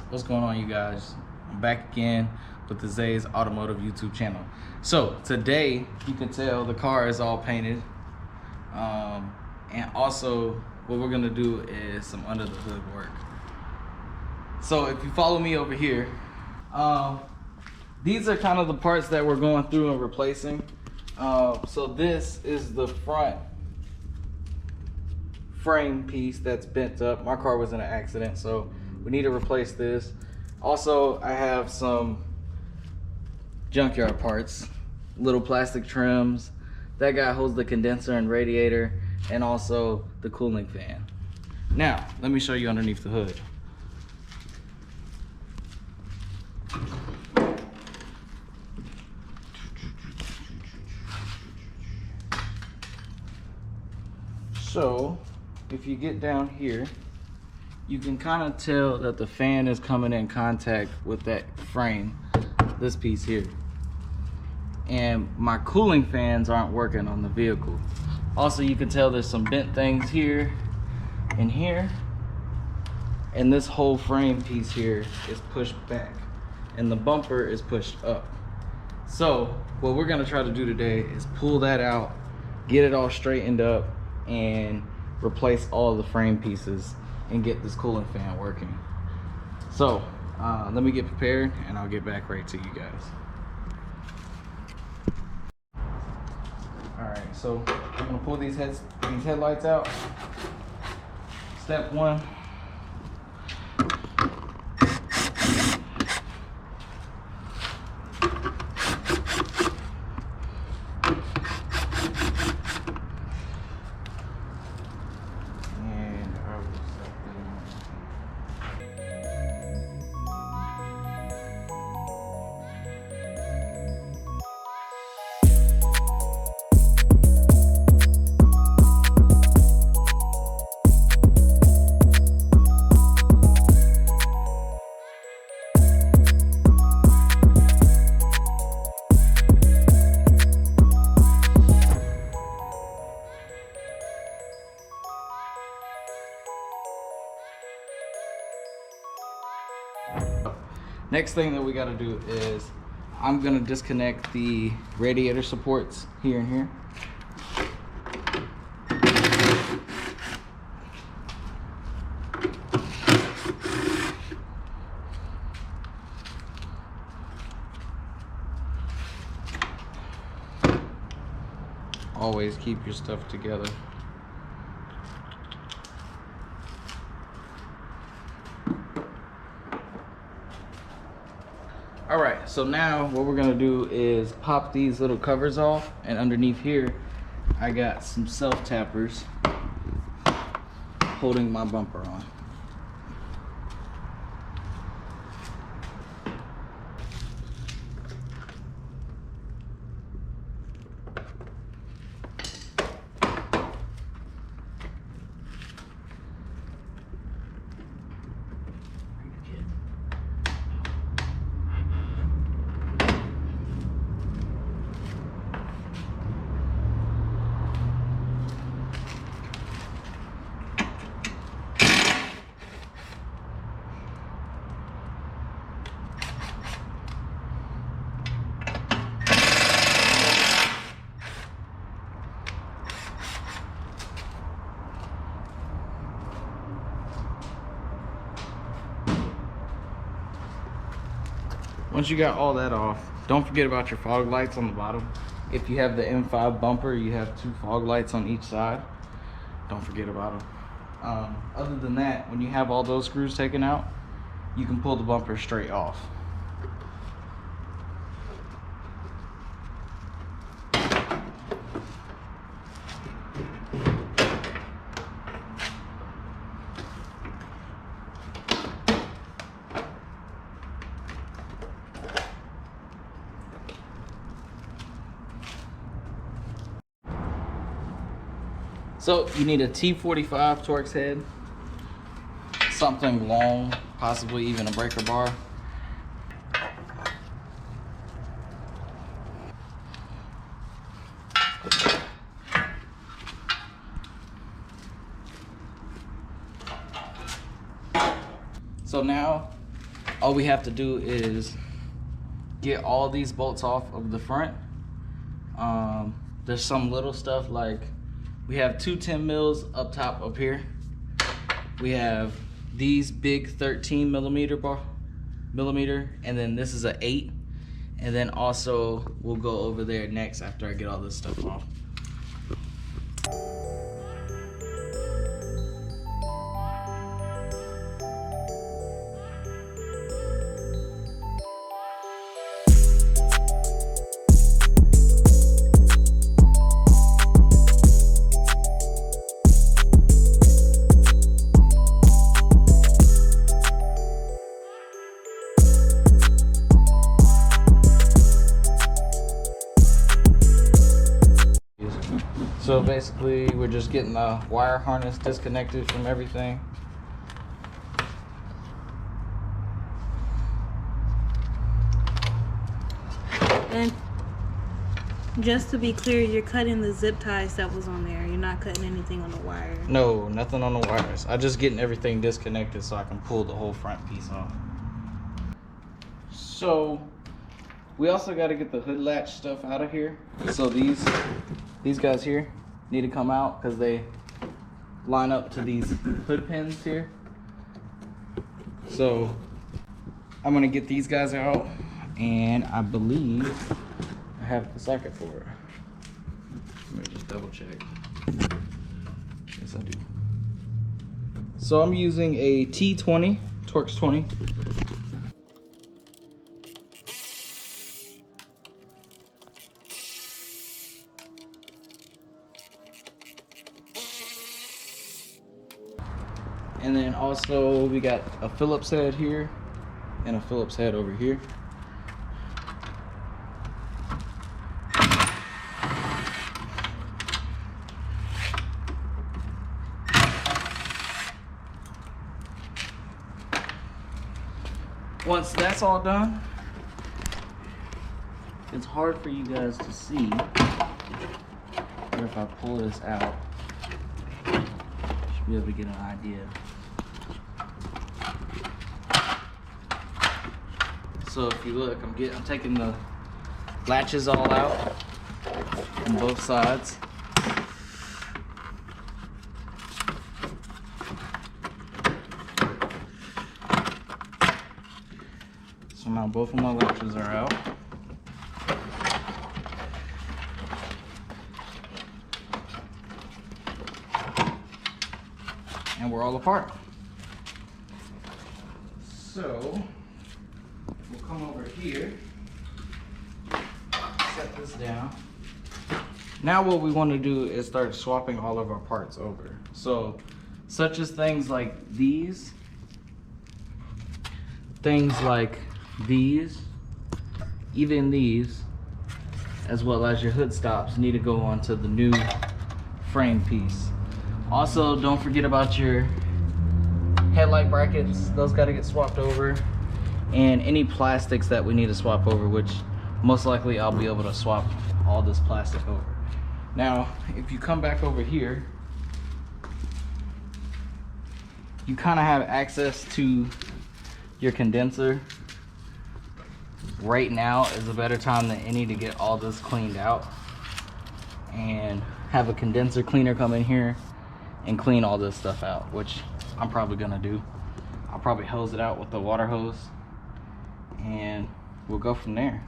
What's going on, you guys? I'm back again with the Zay's Automotive YouTube channel. So today, you can tell the car is all painted, and also what we're gonna do is some under the hood work. So if you follow me over here, these are kind of the parts that we're going through and replacing. So this is the front frame piece that's bent up. My car was in an accident, so we need to replace this. Also, I have some junkyard parts, little plastic trims. That guy holds the condenser and radiator, and also the cooling fan. Now, let me show you underneath the hood. So, if you get down here, you can kind of tell that the fan is coming in contact with that frame, this piece here. And my cooling fans aren't working on the vehicle. Also, you can tell there's some bent things here and here. And this whole frame piece here is pushed back. And the bumper is pushed up. So, what we're gonna try to do today is pull that out, get it all straightened up, and replace all of the frame pieces and get this cooling fan working. So let me get prepared and I'll get back right to you guys. All right, so I'm gonna pull these headlights out. Step one, next thing that we got to do is I'm going to disconnect the radiator supports here and here. Always keep your stuff together. All right, so now what we're gonna do is pop these little covers off, and underneath here, I got some self-tappers holding my bumper on. Once you got all that off, don't forget about your fog lights on the bottom. If you have the M5 bumper, you have 2 fog lights on each side. Don't forget about them. Other than that, when you have all those screws taken out, you can pull the bumper straight off. So you need a T45 Torx head, something long, possibly even a breaker bar. So now all we have to do is get all these bolts off of the front. There's some little stuff like we have two 10 mils up top up here. We have these big 13 millimeter, and then this is a 8. And then also we'll go over there next after I get all this stuff off. So basically, we're just getting the wire harness disconnected from everything. And just to be clear, you're cutting the zip ties that was on there. You're not cutting anything on the wire. No, nothing on the wires. I'm just getting everything disconnected so I can pull the whole front piece off. So we also got to get the hood latch stuff out of here. So these guys here need to come out because they line up to these hood pins here. So I'm gonna get these guys out, and I believe I have the socket for it. Let me just double check. Yes, I do. So I'm using a T20, Torx 20. And then also we got a Phillips head here and a Phillips head over here. Once that's all done, it's hard for you guys to see, but if I pull this out, you should be able to get an idea. So if you look, I'm taking the latches all out on both sides. So now both of my latches are out. And we're all apart. So we'll come over here, set this down. Now what we want to do is start swapping all of our parts over. So such as things like these, even these, as well as your hood stops need to go onto the new frame piece. Also, don't forget about your headlight brackets. Those got to get swapped over. And any plastics that we need to swap over, which most likely I'll be able to swap all this plastic over. Now, if you come back over here, you kind of have access to your condenser. Right now is a better time than any to get all this cleaned out and have a condenser cleaner come in here and clean all this stuff out, which I'm probably gonna do. I'll probably hose it out with the water hose and we'll go from there.